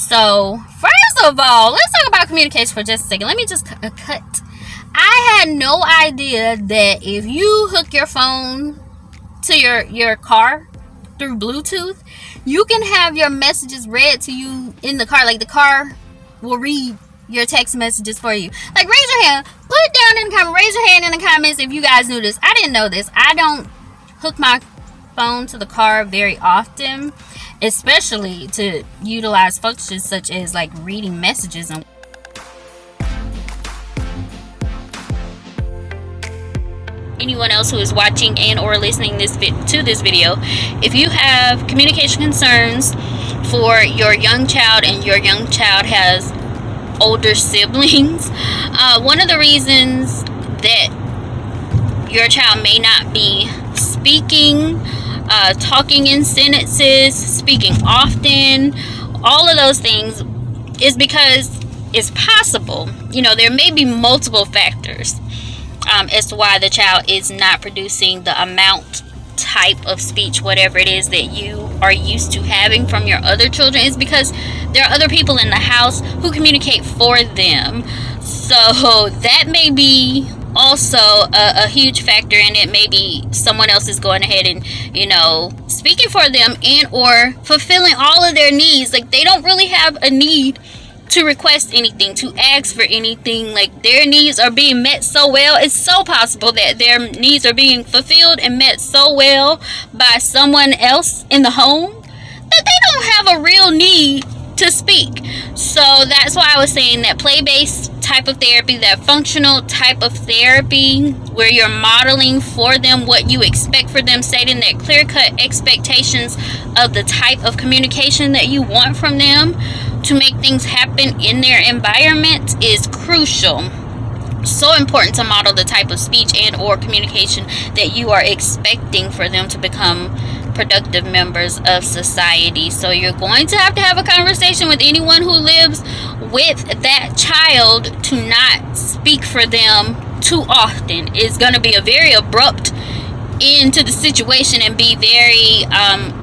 So first of all, let's talk about communication for just a second. Let me just cut. I had no idea that if you hook your phone to your car through Bluetooth, you can have your messages read to you in the car. Like, the car will read your text messages for you. Like, raise your hand, put down in the comment, raise your hand in the comments if you guys knew this. I didn't know this. I don't hook my phone to the car very often, especially to utilize functions such as like reading messages. And anyone else who is watching and or listening to this video, if you have communication concerns for your young child and your young child has older siblings, one of the reasons that your child may not be speaking, talking in sentences, speaking often, all of those things is because it's possible, there may be multiple factors as to why the child is not producing the amount, type of speech, whatever it is that you are used to having from your other children. Is because there are other people in the house who communicate for them. So that may be also a huge factor in it. Maybe someone else is going ahead and speaking for them and or fulfilling all of their needs. Like, they don't really have a need to request anything, to ask for anything. Like, their needs are being met so well. It's so possible that their needs are being fulfilled and met so well by someone else in the home that they don't have a real need to speak. So that's why I was saying that play-based type of therapy, that functional type of therapy, where you're modeling for them what you expect for them, setting that clear-cut expectations of the type of communication that you want from them to make things happen in their environment, is crucial. So important to model the type of speech and or communication that you are expecting for them to become productive members of society. So you're going to have a conversation with anyone who lives with that child to not speak for them too often. It's going to be a very abrupt end to the situation and be very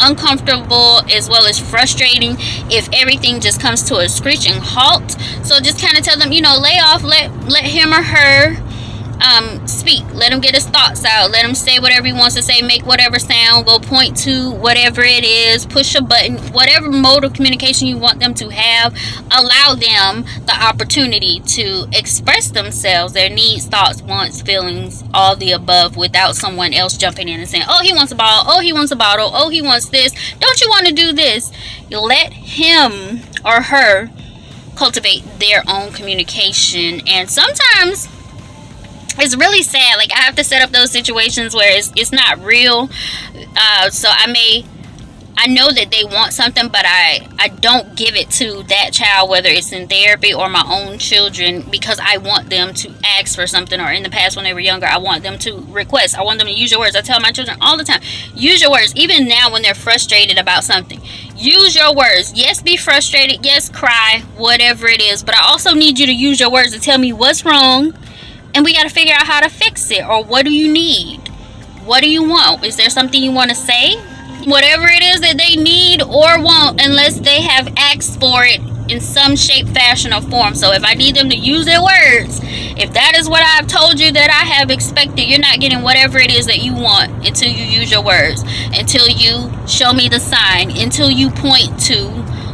uncomfortable as well as frustrating if everything just comes to a screeching halt. So just kind of tell them, lay off, let him or her speak. Let him get his thoughts out. Let him say whatever he wants to say, make whatever sound, go point to whatever it is, push a button, whatever mode of communication you want them to have. Allow them the opportunity to express themselves, their needs, thoughts, wants, feelings, all the above, without someone else jumping in and saying, oh, he wants a ball, oh, he wants a bottle, oh, he wants this, don't you want to do this? You let him or her cultivate their own communication. And sometimes it's really sad. Like, I have to set up those situations where it's not real. So I know that they want something, but I don't give it to that child, whether it's in therapy or my own children, because I want them to ask for something. Or in the past when they were younger, I want them to request. I want them to use your words. I tell my children all the time, use your words. Even now when they're frustrated about something, use your words. Yes, be frustrated. Yes, cry, whatever it is. But I also need you to use your words to tell me what's wrong. And we got to figure out how to fix it. Or what do you need? What do you want? Is there something you want to say? Whatever it is that they need or want, unless they have asked for it in some shape, fashion, or form. So if I need them to use their words, if that is what I've told you that I have expected, you're not getting whatever it is that you want until you use your words, until you show me the sign, until you point to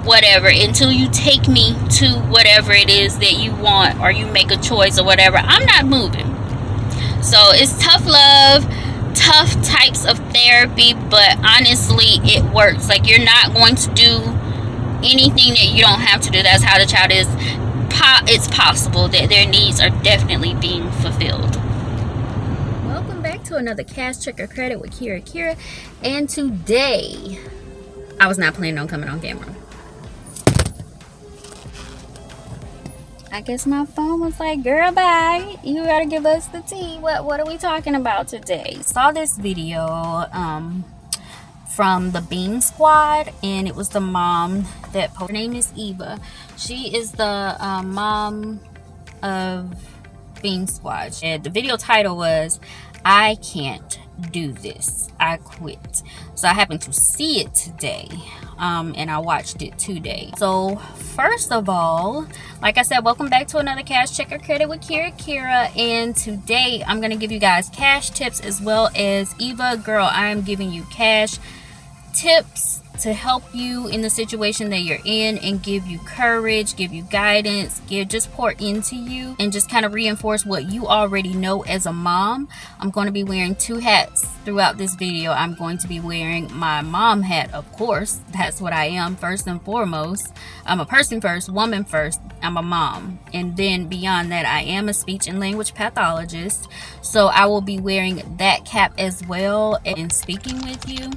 whatever, until you take me to whatever it is that you want, or you make a choice or whatever. I'm not moving. So it's tough love, tough types of therapy, but honestly it works. Like, you're not going to do anything that you don't have to do. That's how the child is. It's possible that their needs are definitely being fulfilled. Welcome back to another Cash Check or Credit with Kira. And today I was not planning on coming on camera. I guess my phone was like, girl, bye. You gotta give us the tea. What are we talking about today? Saw this video from the Bean Squad, and it was the mom that posted. Her name is Eva. She is the mom of Bean Squad. And the video title was, I can't do this. I quit. So I happened to see it today, and I watched it today. So first of all, like I said, welcome back to another Cash Check or Credit with Kira. And today I'm going to give you guys cash tips, as well as Eva Girl, I am giving you cash tips to help you in the situation that you're in, and give you courage, give you guidance, just pour into you, and just kind of reinforce what you already know as a mom. I'm going to be wearing two hats throughout this video. I'm going to be wearing my mom hat, of course. That's what I am first and foremost. I'm a person first, woman first. I'm a mom, and then beyond that, I am a speech and language pathologist. So I will be wearing that cap as well and speaking with you.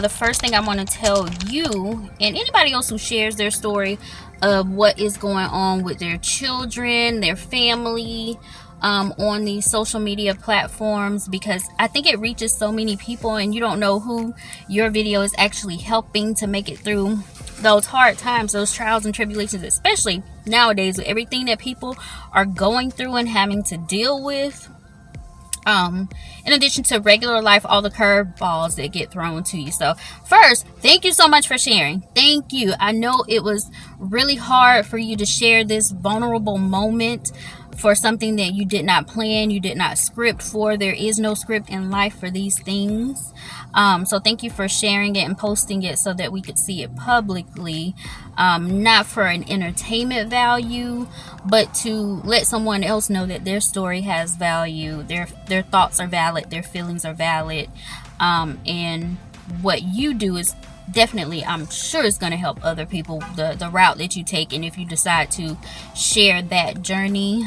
The first thing I want to tell you, and anybody else who shares their story of what is going on with their children, their family, on these social media platforms, because I think it reaches so many people, and you don't know who your video is actually helping to make it through those hard times, those trials and tribulations, especially nowadays with everything that people are going through and having to deal with. In addition to regular life, all the curveballs that get thrown to you. So first, thank you so much for sharing. Thank you. I know it was really hard for you to share this vulnerable moment for something that you did not plan, you did not script for. There is no script in life for these things. So thank you for sharing it and posting it so that we could see it publicly, not for an entertainment value, but to let someone else know that their story has value, their thoughts are valid, their feelings are valid, and what you do is definitely, I'm sure, it's going to help other people, the route that you take. And if you decide to share that journey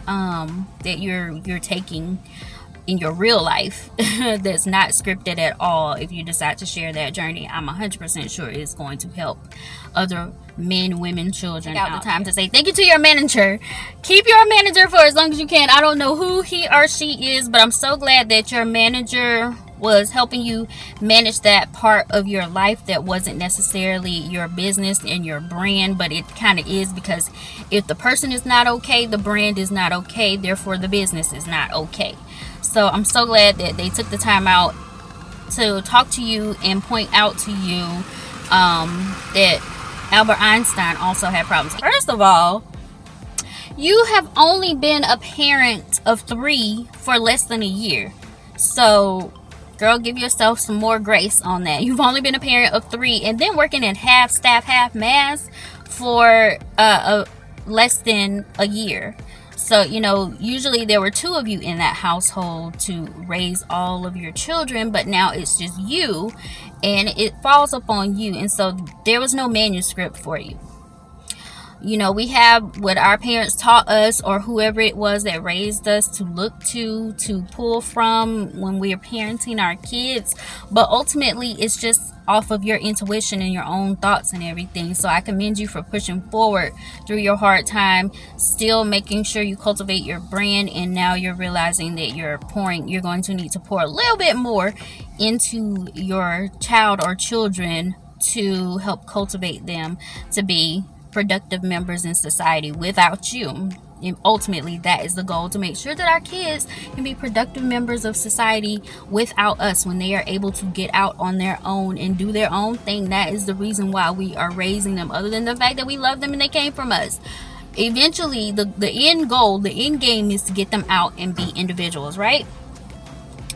that you're taking in your real life, that's not scripted at all, if you decide to share that journey, I'm 100% sure it's going to help other men, women, children. Take out the time to say thank you to your manager. Keep your manager for as long as you can. I don't know who he or she is, but I'm so glad that your manager was helping you manage that part of your life that wasn't necessarily your business and your brand, but it kind of is, because if the person is not okay, the brand is not okay, therefore the business is not okay. So I'm so glad that they took the time out to talk to you and point out to you that Albert Einstein also had problems. First of all, you have only been a parent of 3 for less than a year. So girl, give yourself some more grace on that. You've only been a parent of 3, and then working in half staff, half mass for less than a year. So, you know, usually there were 2 of you in that household to raise all of your children, but now it's just you, and it falls upon you. And so there was no manuscript for you. You know, we have what our parents taught us, or whoever it was that raised us, to look to pull from when we are parenting our kids. But ultimately, it's just off of your intuition and your own thoughts and everything. So I commend you for pushing forward through your hard time, still making sure you cultivate your brand. And now you're realizing that you're going to need to pour a little bit more into your child or children to help cultivate them to be productive members in society without you. And ultimately, that is the goal, to make sure that our kids can be productive members of society without us, when they are able to get out on their own and do their own thing. That is the reason why we are raising them, other than the fact that we love them and they came from us. Eventually, the end goal, the end game, is to get them out and be individuals, right?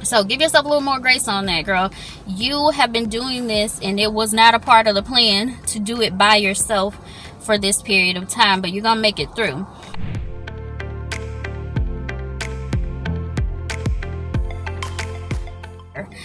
So give yourself a little more grace on that, girl. You have been doing this, and it was not a part of the plan to do it by yourself for this period of time, but you're gonna make it through.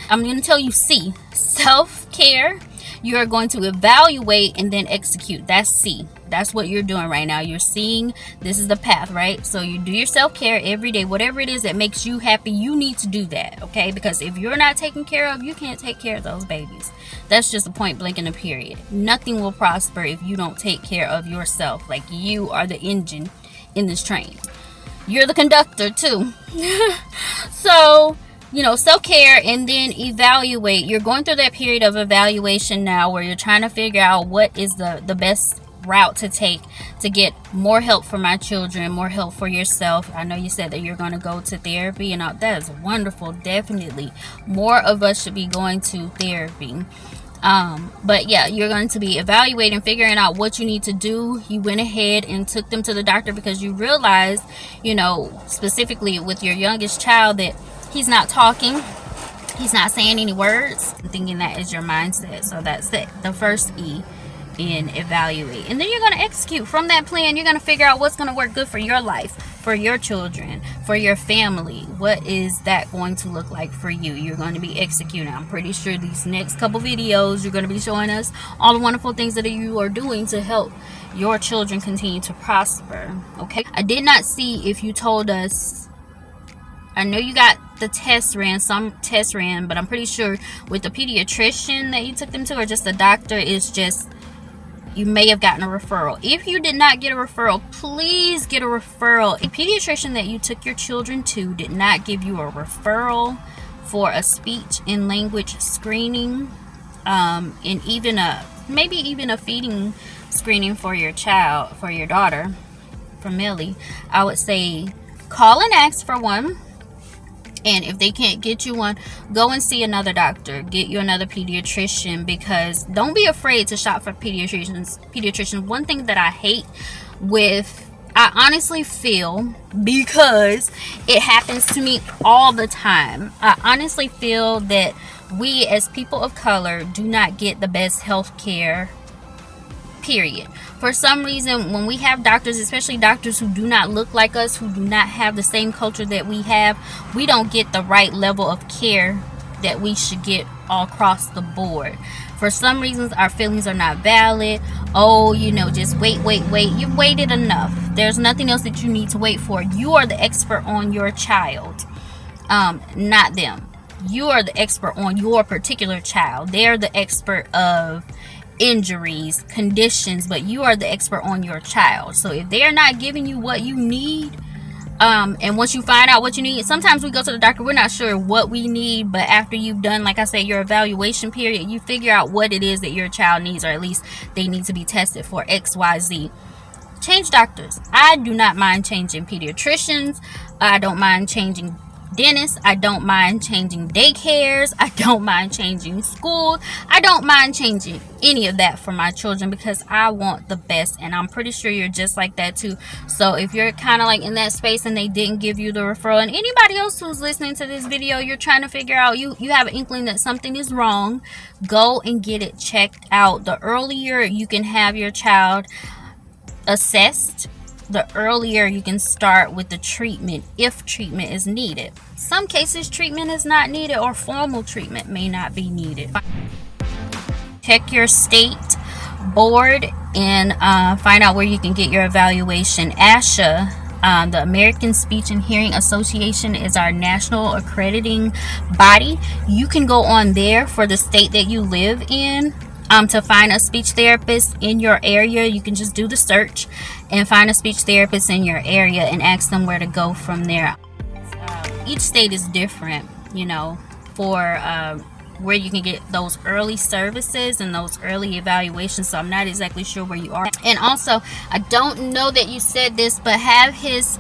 I'm going to tell you C, self-care. You are going to evaluate and then execute. That's C. That's what you're doing right now. You're seeing this is the path, right? So you do your self-care every day. Whatever it is that makes you happy, you need to do that, okay? Because if you're not taken care of, you can't take care of those babies. That's just a point blank in a period. Nothing will prosper if you don't take care of yourself. Like, you are the engine in this train. You're the conductor too. So, you know, self-care and then evaluate. You're going through that period of evaluation now, where you're trying to figure out what is the best route to take to get more help for my children, more help for yourself. I know you said that you're going to go to therapy, and that is wonderful. Definitely more of us should be going to therapy. But yeah, you're going to be evaluating, figuring out what you need to do. You went ahead and took them to the doctor because you realized, you know, specifically with your youngest child, that he's not talking, he's not saying any words. Thinking that is your mindset. So that's the first E in evaluate. And then you're going to execute from that plan. You're going to figure out what's going to work good for your life, for your children, for your family. What is that going to look like for you? You're going to be executing. I'm pretty sure these next couple videos you're going to be showing us all the wonderful things that you are doing to help your children continue to prosper. Okay, I did not see if you told us. I know you got the test ran, some tests ran, but I'm pretty sure with the pediatrician that you took them to, or just the doctor, is just, you may have gotten a referral. If you did not get a referral, please get a referral. A pediatrician that you took your children to did not give you a referral for a speech and language screening, and even maybe even a feeding screening for your child, for your daughter, for Millie, I would say call and ask for one. And if they can't get you one, go and see another doctor. Get you another pediatrician, because don't be afraid to shop for pediatricians. One thing that I hate I honestly feel, because it happens to me all the time, I honestly feel that we as people of color do not get the best health care, period. For some reason, when we have doctors, especially doctors who do not look like us, who do not have the same culture that we have, we don't get the right level of care that we should get all across the board. For some reasons, our feelings are not valid. Oh, you know, just wait. You've waited enough. There's nothing else that you need to wait for. You are the expert on your child, not them. You are the expert on your particular child. They're the expert of injuries, conditions, but you are the expert on your child. So if they're not giving you what you need, and once you find out what you need, sometimes we go to the doctor, we're not sure what we need, but after you've done, like I said, your evaluation period, you figure out what it is that your child needs, or at least they need to be tested for XYZ. Change doctors. I do not mind changing pediatricians. I don't mind changing dentists. I don't mind changing daycares. I don't mind changing schools. I don't mind changing any of that for my children, because I want the best, and I'm pretty sure you're just like that too. So if you're kind of like in that space and they didn't give you the referral, and anybody else who's listening to this video, you're trying to figure out, you have an inkling that something is wrong, go and get it checked out. The earlier you can have your child assessed, the earlier you can start with the treatment, if treatment is needed. Some cases treatment is not needed, or formal treatment may not be needed. Check your state board and find out where you can get your evaluation. ASHA, the American Speech and Hearing Association, is our national accrediting body. You can go on there for the state that you live in. To find a speech therapist in your area, you can just do the search and find a speech therapist in your area and ask them where to go from there. Each state is different, you know, for where you can get those early services and those early evaluations. So I'm not exactly sure where you are. And also, I don't know that you said this, but have his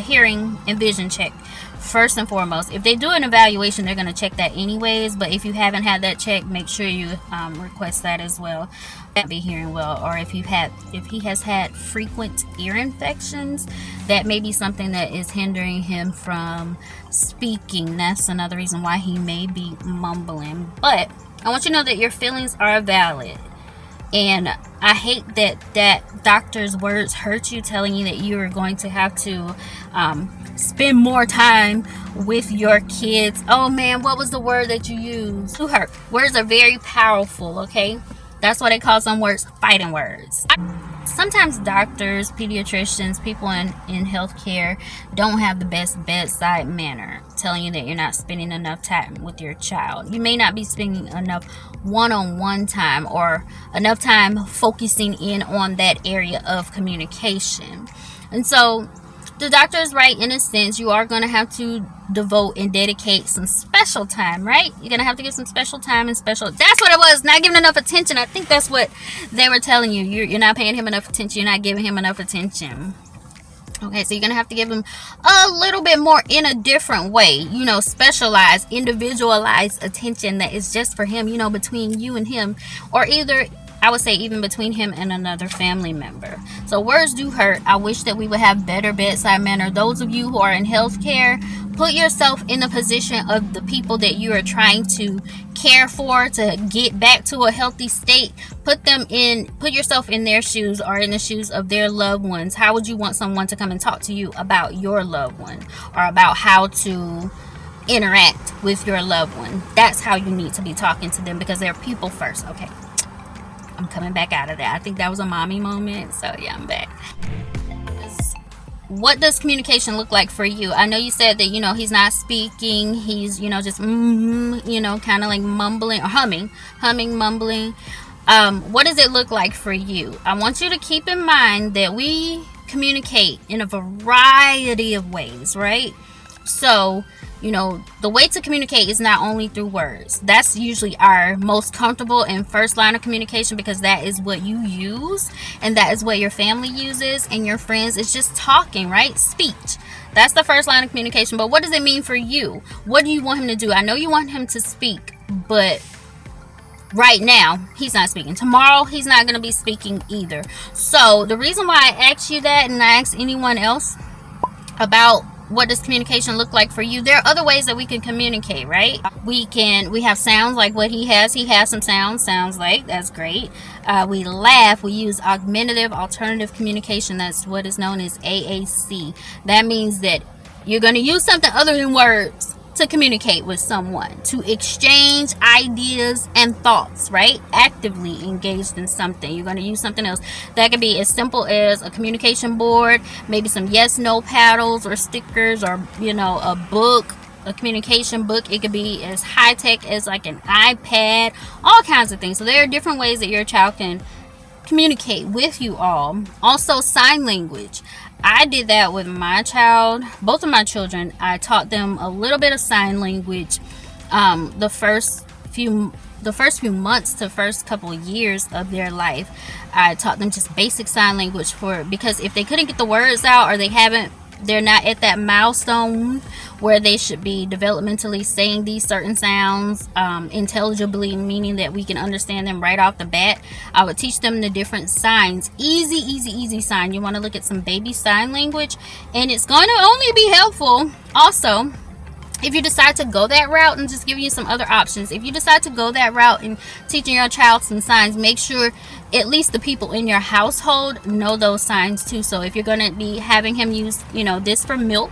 hearing and vision checked. First and foremost, if they do an evaluation, they're going to check that anyways, but if you haven't had that checked, make sure you request that as well. That be hearing well. Or if he has had frequent ear infections, that may be something that is hindering him from speaking. That's another reason why he may be mumbling. But I want you to know that your feelings are valid. And I hate that doctor's words hurt you, telling you that you are going to have to spend more time with your kids. Oh man, what was the word that you used? To hurt. Words are very powerful, okay? That's why they call some words fighting words. Sometimes doctors, pediatricians, people in healthcare don't have the best bedside manner, telling you that you're not spending enough time with your child. You may not be spending enough one-on-one time, or enough time focusing in on that area of communication. And so the doctor is right in a sense. You are going to have to devote and dedicate some special time, right? You're going to have to give some special time and special. That's what it was. Not giving enough attention. I think that's what they were telling you. You're not paying him enough attention. You're not giving him enough attention. Okay, so you're going to have to give him a little bit more in a different way. You know, specialized, individualized attention that is just for him, you know, between you and him. Or either, I would say, even between him and another family member. So words do hurt. I wish that we would have better bedside manner. Those of you who are in healthcare, put yourself in the position of the people that you are trying to care for to get back to a healthy state. Put yourself in their shoes or in the shoes of their loved ones. How would you want someone to come and talk to you about your loved one, or about how to interact with your loved one? That's how you need to be talking to them, because they're people first. Okay, I'm coming back out of that. I think that was a mommy moment. So yeah, I'm back. What does communication look like for you? I know you said that, you know, he's not speaking. He's, you know, just, you know, kind of like mumbling or humming, mumbling. What does it look like for you? I want you to keep in mind that we communicate in a variety of ways, right? So, you know, the way to communicate is not only through words. That's usually our most comfortable and first line of communication, because that is what you use and that is what your family uses and your friends. It's just talking, right? Speech. That's the first line of communication. But what does it mean for you? What do you want him to do? I know you want him to speak, but right now he's not speaking. Tomorrow he's not going to be speaking either. So the reason why I asked you that, and I asked anyone else about what does communication look like for you, there are other ways that we can communicate, right? We have sounds like what he has some sounds like, that's great. We laugh. We use augmentative alternative communication. That's what is known as AAC. That means that you're going to use something other than words to communicate with someone, to exchange ideas and thoughts, right? Actively engaged in something. You're going to use something else. That could be as simple as a communication board, maybe some yes no paddles or stickers, or, you know, a book, a communication book. It could be as high tech as like an iPad, all kinds of things. So there are different ways that your child can communicate with you all. Also, sign language. I did that with my child, both of my children. I taught them a little bit of sign language the first few months to first couple of years of their life. I taught them just basic sign language because if they couldn't get the words out, or they're not at that milestone where they should be developmentally saying these certain sounds intelligibly, meaning that we can understand them right off the bat, I would teach them the different signs. Easy sign. You want to look at some baby sign language, and it's going to only be helpful also if you decide to go that route, and just give you some other options. If you decide to go that route and teaching your child some signs, make sure at least the people in your household know those signs too. So if you're going to be having him use, you know, this for milk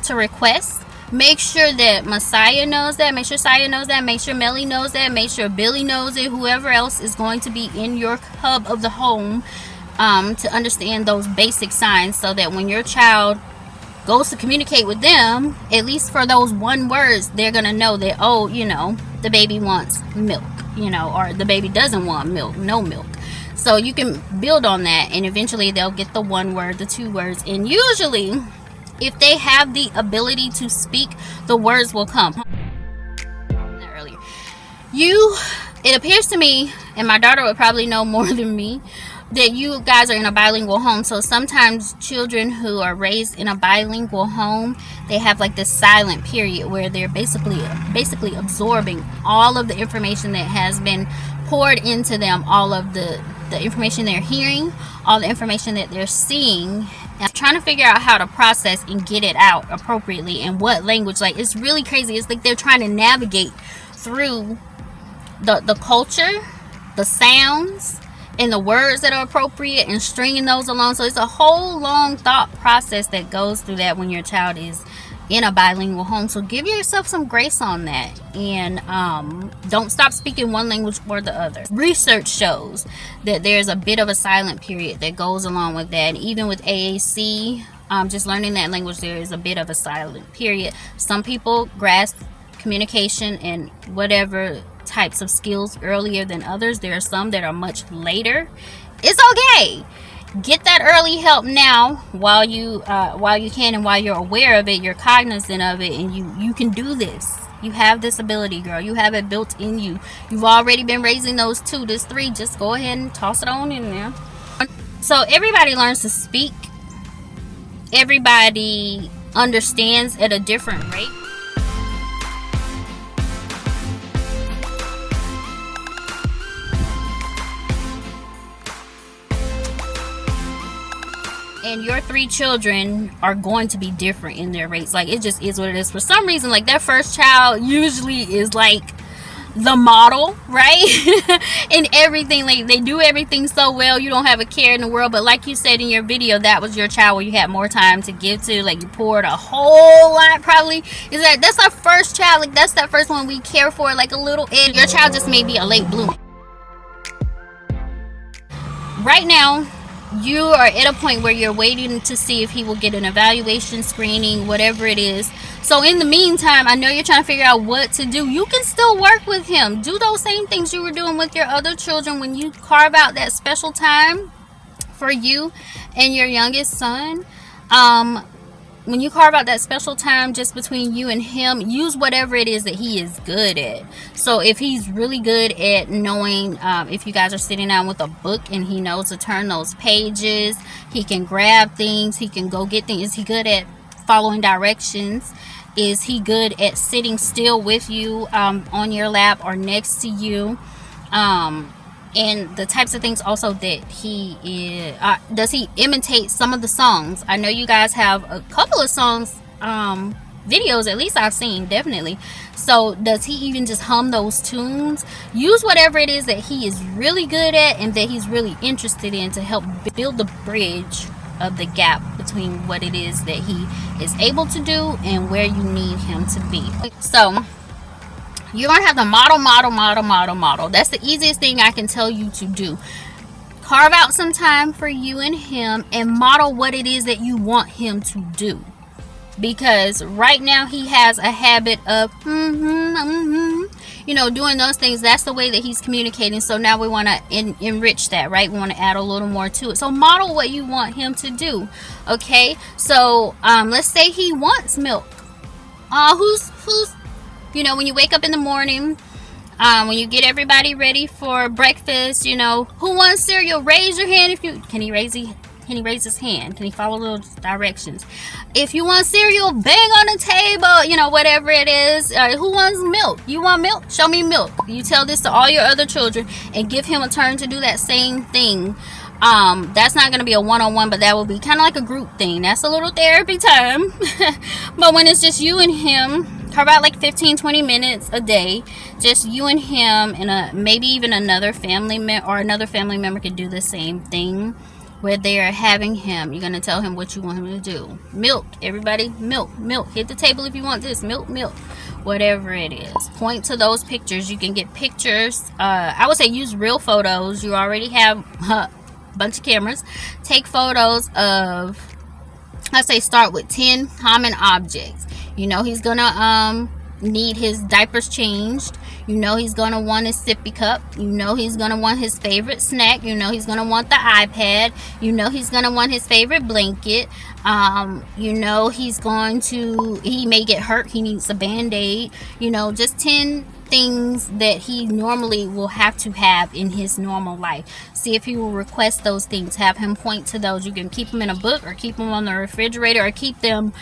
to request, make sure that Messiah knows that, make sure Saya knows that, make sure Melly knows that, make sure Billy knows it, whoever else is going to be in your hub of the home, to understand those basic signs, so that when your child goes to communicate with them, at least for those one words, they're gonna know that, oh, you know, the baby wants milk, you know, or the baby doesn't want milk, no milk. So you can build on that, and eventually they'll get the one word, the two words, and usually if they have the ability to speak, the words will come. Earlier, it appears to me, and my daughter would probably know more than me, that you guys are in a bilingual home. So sometimes children who are raised in a bilingual home, they have like this silent period where they're basically absorbing all of the information that has been poured into them, all of the information they're hearing, all the information that they're seeing, and trying to figure out how to process and get it out appropriately and what language. Like, it's really crazy. It's like they're trying to navigate through the culture, the sounds, and the words that are appropriate, and stringing those along. So it's a whole long thought process that goes through that when your child is in a bilingual home. So give yourself some grace on that, and don't stop speaking one language or the other. Research shows that there's a bit of a silent period that goes along with that, and even with AAC, just learning that language, there is a bit of a silent period. Some people grasp communication and whatever types of skills earlier than others. There are some that are much later. It's okay. get that early help now while you can, and while you're aware of it, you're cognizant of it, and you can do this. You have this ability, girl. You have it built in you. You've already been raising those 2, this 3. Just go ahead and toss it on in there. So everybody learns to speak. Everybody understands at a different rate. And your 3 children are going to be different in their rates. Like, it just is what it is. For some reason, like, that first child usually is like the model, right? And everything, like, they do everything so well, you don't have a care in the world. But like you said in your video, that was your child where you had more time to give to. Like, you poured a whole lot, probably. That's our first child. Like, that's that first one we care for, like a little. And your child just may be a late bloomer. Right now, you are at a point where you're waiting to see if he will get an evaluation, screening, whatever it is. So in the meantime, I know you're trying to figure out what to do. You can still work with him. Do those same things you were doing with your other children when you carve out that special time for you and your youngest son. When you carve out that special time just between you and him, use whatever it is that he is good at. So if he's really good at knowing, if you guys are sitting down with a book and he knows to turn those pages, he can grab things, he can go get things. Is he good at following directions? Is he good at sitting still with you on your lap or next to you? And the types of things also that he is, does he imitate some of the songs? I know you guys have a couple of songs, videos, at least I've seen, definitely. So does he even just hum those tunes? Use whatever it is that he is really good at and that he's really interested in to help build the bridge of the gap between what it is that he is able to do and where you need him to be. So you're going to have to model. That's the easiest thing I can tell you to do. Carve out some time for you and him and model what it is that you want him to do. Because right now he has a habit of doing those things. That's the way that he's communicating. So now we want to enrich that, right? We want to add a little more to it. So model what you want him to do. Okay, so let's say he wants milk. Who's when you wake up in the morning, when you get everybody ready for breakfast, who wants cereal? Raise your hand. Can he raise his hand? Can he follow those directions? If you want cereal, bang on the table, whatever it is. Who wants milk? You want milk? Show me milk. You tell this to all your other children and give him a turn to do that same thing. That's not going to be a one-on-one, but that will be kind of like a group thing. That's a little therapy time. But when it's just you and him, carve out like 15-20 minutes a day, just you and him, and maybe even another family member can do the same thing, where they are having him. You're going to tell him what you want him to do. Milk, everybody, milk. Hit the table if you want this. Milk. Whatever it is. Point to those pictures. You can get pictures. I would say use real photos. You already have a bunch of cameras. Take photos of, let's say, start with 10 common objects. He's gonna need his diapers changed. He's gonna want his sippy cup. He's gonna want his favorite snack. He's gonna want the iPad. He's gonna want his favorite blanket. He may get hurt. He needs a band-aid. Just 10 things that he normally will have to have in his normal life. See if he will request those things. Have him point to those. You can keep them in a book or keep them on the refrigerator or keep them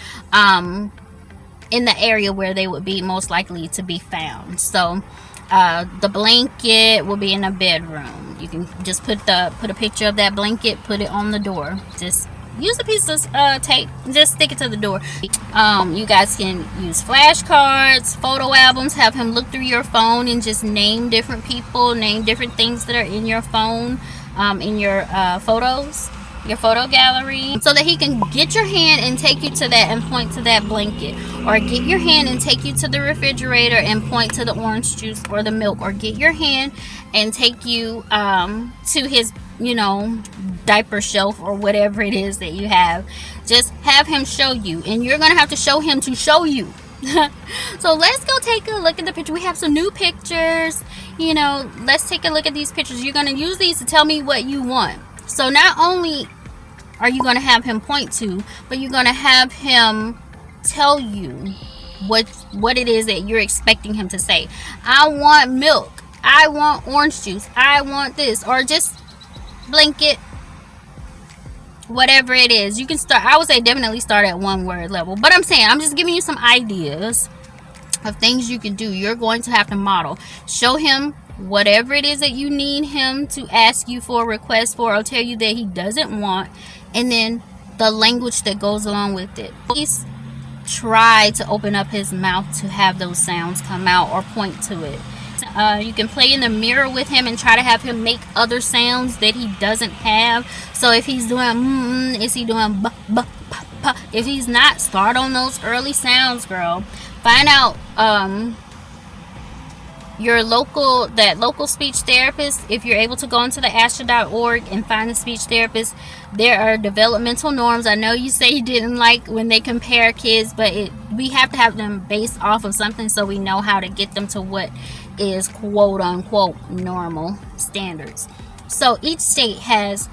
in the area where they would be most likely to be found. So the blanket will be in a bedroom. You can just put a picture of that blanket, put it on the door. Just use a piece of tape, just stick it to the door. You guys can use flashcards, photo albums. Have him look through your phone and just name different people, name different things that are in your phone, in your photos, your photo gallery, so that he can get your hand and take you to that and point to that blanket, or get your hand and take you to the refrigerator and point to the orange juice or the milk, or get your hand and take you to his diaper shelf or whatever it is that you have. Just have him show you, and you're gonna have to show him to show you. So let's go take a look at the picture. We have some new pictures. Let's take a look at these pictures. You're gonna use these to tell me what you want. So not only are you going to have him point to, but you're going to have him tell you what it is that you're expecting him to say. I want milk, I want orange juice, I want this, or just blanket, whatever it is. You can start, I would say definitely start at one word level, but I'm saying, I'm just giving you some ideas of things you can do. You're going to have to model, show him whatever it is that you need him to ask you for a request for, or tell you that he doesn't want, and then the language that goes along with it. Please try to open up his mouth to have those sounds come out or point to it. You can play in the mirror with him and try to have him make other sounds that he doesn't have. So if he's doing is he doing b, b, p, p? If he's not, start on those early sounds, girl. Find out that local speech therapist. If you're able to go into the astra.org and find a speech therapist, there are developmental norms. I know you say you didn't like when they compare kids, but we have to have them based off of something so we know how to get them to what is quote unquote normal standards. So each state has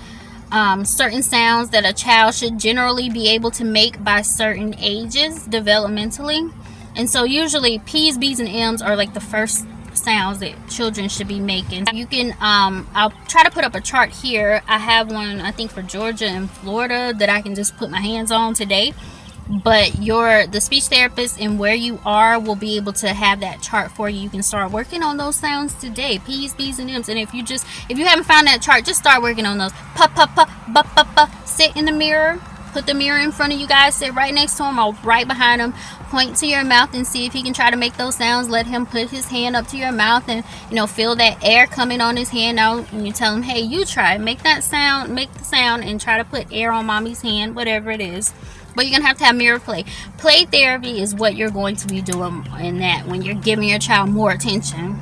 certain sounds that a child should generally be able to make by certain ages developmentally. And so usually P's, B's, and M's are like the first sounds that children should be making. You can I'll try to put up a chart here. I have one, I think, for Georgia and Florida that I can just put my hands on today, but the speech therapist and where you are will be able to have that chart for you. You can start working on those sounds today, P's, B's, and M's. And if you haven't found that chart, just start working on those. Pa pa pa ba pa pa. Sit in the mirror, put the mirror in front of you guys, sit right next to him or right behind him, point to your mouth and see if he can try to make those sounds. Let him put his hand up to your mouth and feel that air coming on his hand out, and you tell him, hey, you try, make the sound, and try to put air on mommy's hand, whatever it is. But you're gonna have to have mirror play. Play therapy is what you're going to be doing in that, when you're giving your child more attention.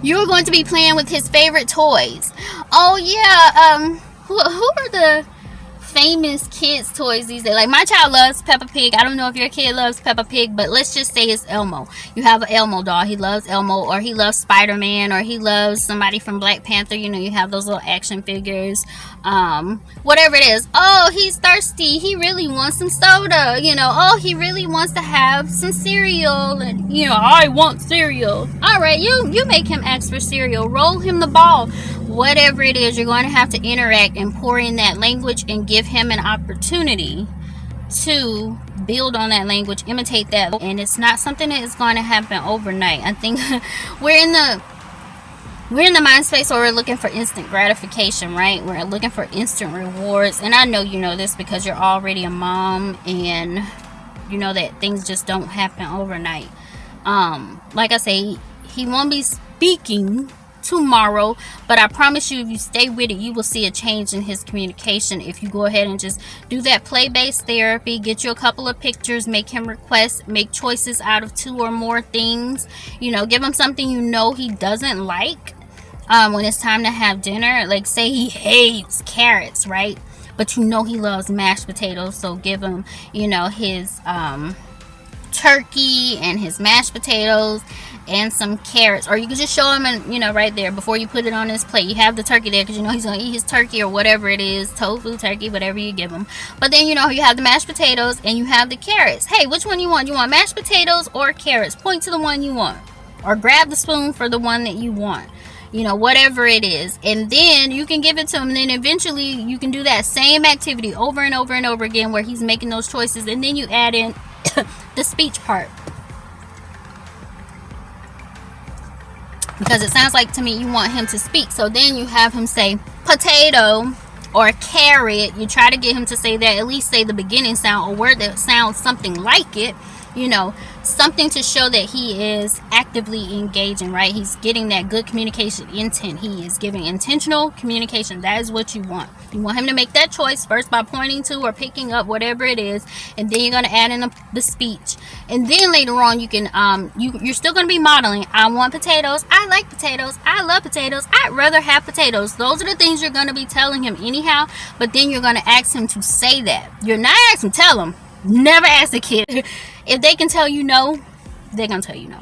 You're going to be playing with his favorite toys. Oh yeah, who are the famous kids toys these days? Like, my child loves Peppa Pig. I don't know if your kid loves Peppa Pig, but let's just say it's Elmo. You have an Elmo doll. He loves Elmo, or he loves Spider-Man, or he loves somebody from Black Panther. You have those little action figures, whatever it is. Oh, he's thirsty, he really wants some soda. Oh, he really wants to have some cereal, and I want cereal. All right, you make him ask for cereal, roll him the ball, whatever it is. You're going to have to interact and pour in that language and give him an opportunity to build on that language, imitate that. And it's not something that is going to happen overnight. I think we're in the mind space where we're looking for instant gratification, right? We're looking for instant rewards. And I know you know this because you're already a mom, and you know that things just don't happen overnight. Like I say, he won't be speaking tomorrow, but I promise you, if you stay with it, you will see a change in his communication. If you go ahead and just do that play-based therapy, get you a couple of pictures, make him requests, make choices out of 2 or more things, give him something he doesn't like when it's time to have dinner. Like, say he hates carrots, right? But he loves mashed potatoes, so give him his turkey and his mashed potatoes and some carrots. Or you can just show him, and right there before you put it on his plate, you have the turkey there, because he's gonna eat his turkey or whatever it is, tofu, turkey, whatever you give him. But then you have the mashed potatoes and you have the carrots. Hey, which one you want? You want mashed potatoes or carrots? Point to the one you want, or grab the spoon for the one that you want. Whatever it is, and then you can give it to him. And then eventually you can do that same activity over and over and over again, where he's making those choices, and then you add in the speech part, because it sounds like to me you want him to speak. So then you have him say potato or carrot. You try to get him to say that, at least say the beginning sound, or word that sounds something like it, something to show that he is actively engaging, right? He's getting that good communication intent. He is giving intentional communication. That is what you want. You want him to make that choice first by pointing to or picking up whatever it is, and then you're going to add in the speech. And then later on, you can you're still going to be modeling. I want potatoes, I like potatoes, I love potatoes, I'd rather have potatoes. Those are the things you're going to be telling him anyhow, but then you're going to ask him to say that. You're not asking him, tell him. Never ask a kid. If they can tell you no, they're going to tell you no.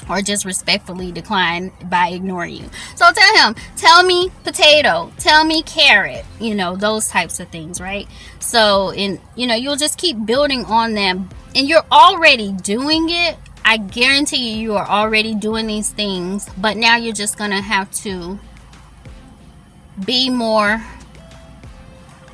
or just respectfully decline by ignoring you. So tell him, tell me potato, tell me carrot, you know, those types of things, right? So, you'll just keep building on them, and you're already doing it. I guarantee you are already doing these things, but now you're just gonna have to be more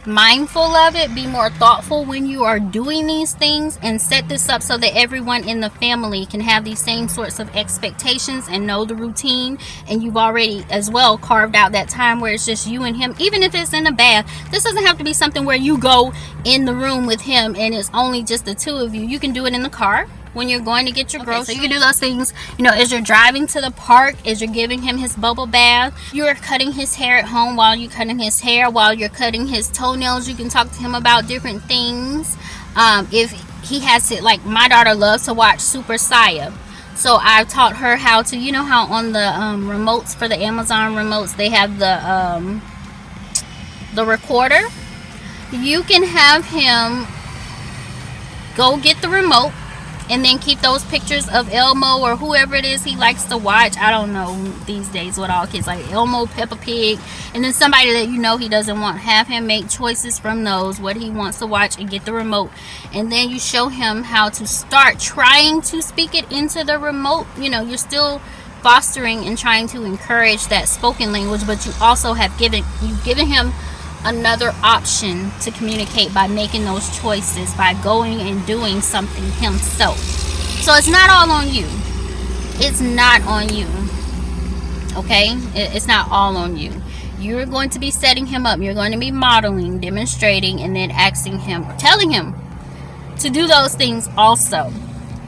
mindful of it, be more thoughtful when you are doing these things, and set this up so that everyone in the family can have these same sorts of expectations and know the routine. And you've already as well carved out that time where it's just you and him, even if it's in a bath. This doesn't have to be something where you go in the room with him and it's only just the two of you. You can do it in the car when you're going to get your groceries. So you can do those things, as you're driving to the park, as you're giving him his bubble bath, you're cutting his hair at home while you're cutting his hair, while you're cutting his toenails. You can talk to him about different things. If he has to, like my daughter loves to watch Super Saya. So I've taught her how to, how on the remotes for the Amazon remotes, they have the recorder. You can have him go get the remote, and then keep those pictures of Elmo or whoever it is he likes to watch. I don't know these days what all kids like. Elmo, Peppa Pig, and then somebody that he doesn't want. Have him make choices from those, what he wants to watch, and get the remote. And then you show him how to start trying to speak it into the remote. You're still fostering and trying to encourage that spoken language, but you also have given him another option to communicate by making those choices, by going and doing something himself. So it's not all on you. It's not on you. Okay? It's not all on you. You're going to be setting him up. You're going to be modeling, demonstrating, and then asking him, telling him to do those things also.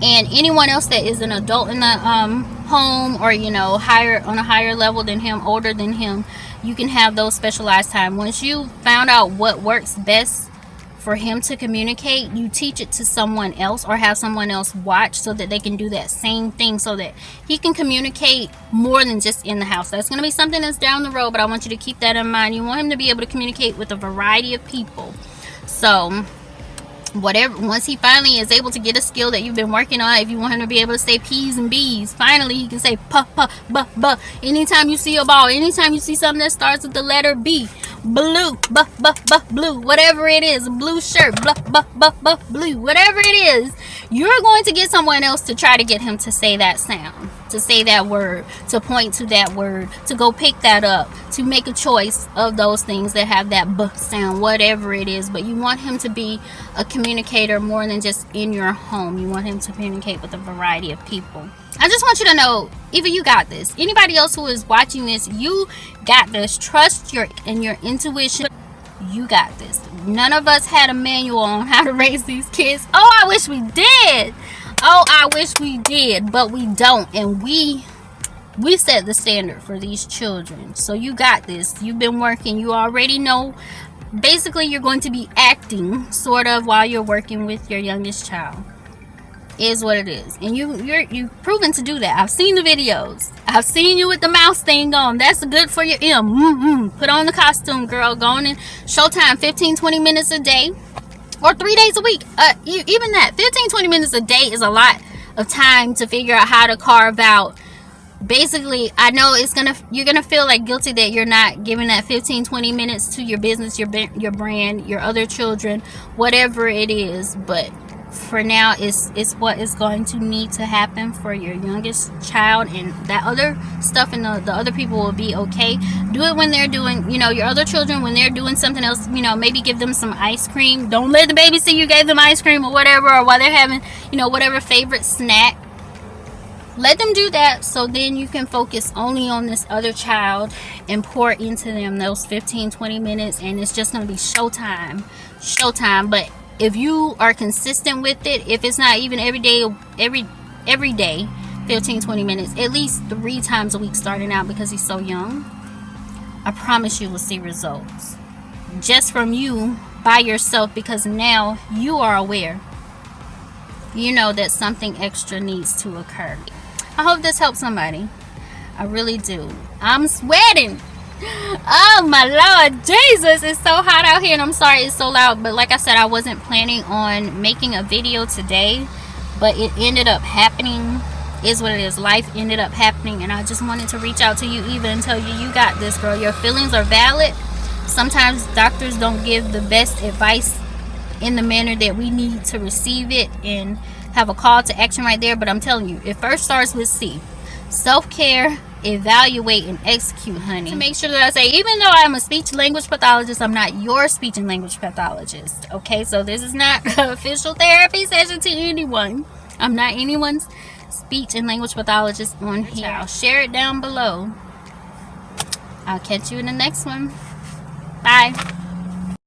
And anyone else that is an adult in the home, or higher, on a higher level than him, older than him, you can have those specialized time. Once you found out what works best for him to communicate, you teach it to someone else, or have someone else watch so that they can do that same thing, so that he can communicate more than just in the house. That's going to be something that's down the road, but I want you to keep that in mind. You want him to be able to communicate with a variety of people. So once he finally is able to get a skill that you've been working on, if you want him to be able to say P's and B's, finally he can say puh, puh, buh, buh. Anytime you see a ball, anytime you see something that starts with the letter B, blue, buh, buh, buh, blue, whatever it is, blue shirt, buh, buh, buh, buh, blue, whatever it is, you're going to get someone else to try to get him to say that sound, to say that word, to point to that word, to go pick that up, to make a choice of those things that have that buh sound, whatever it is. But you want him to be a communicator more than just in your home. You want him to communicate with a variety of people. I just want you to know, Eva, you got this. Anybody else who is watching this, you got this. Trust your intuition. You got this. None of us had a manual on how to raise these kids. Oh, I wish we did. Oh, I wish we did, but we don't. And we set the standard for these children. So you got this. You've been working. You already know. Basically, you're going to be acting sort of while you're working with your youngest child. Is what it is. And you've proven to do that. I've seen the videos. I've seen you with the mouse thing on. That's good for your Put on the costume, girl. Go on in. Showtime, 15-20 minutes a day, or 3 days a week. Even that 15-20 minutes a day is a lot of time to figure out how to carve out. Basically, I know you're gonna feel like guilty that you're not giving that 15-20 minutes to your business, your brand, your other children, whatever it is. But for now, it's what is going to need to happen for your youngest child, and that other stuff and the other people will be okay. Do it when they're doing, your other children, when they're doing something else. Maybe give them some ice cream. Don't let the baby see you gave them ice cream or whatever, or while they're having whatever favorite snack. Let them do that, so then you can focus only on this other child and pour into them those 15-20 minutes, and it's just going to be showtime. But if you are consistent with it, if it's not even every day 15-20 minutes, at least 3 times a week starting out, because he's so young, I promise you will see results just from you by yourself, because now you are aware. You know that something extra needs to occur. I hope this helps somebody. I really do. I'm sweating. Oh my Lord Jesus, it's so hot out here, and I'm sorry it's so loud, but like I said, I wasn't planning on making a video today, but it ended up happening. is what it is. Life ended up happening, and I just wanted to reach out to you, Eva, and tell you, you got this, girl. Your feelings are valid. Sometimes doctors don't give the best advice in the manner that we need to receive it and have a call to action right there, but I'm telling you, it first starts with C. Self-care, evaluate, and execute, honey. To make sure that I say, even though I'm a speech language pathologist, I'm not your speech and language pathologist. Okay, so this is not an official therapy session to anyone. I'm not anyone's speech and language pathologist on here. I'll share it down below. I'll catch you in the next one. Bye.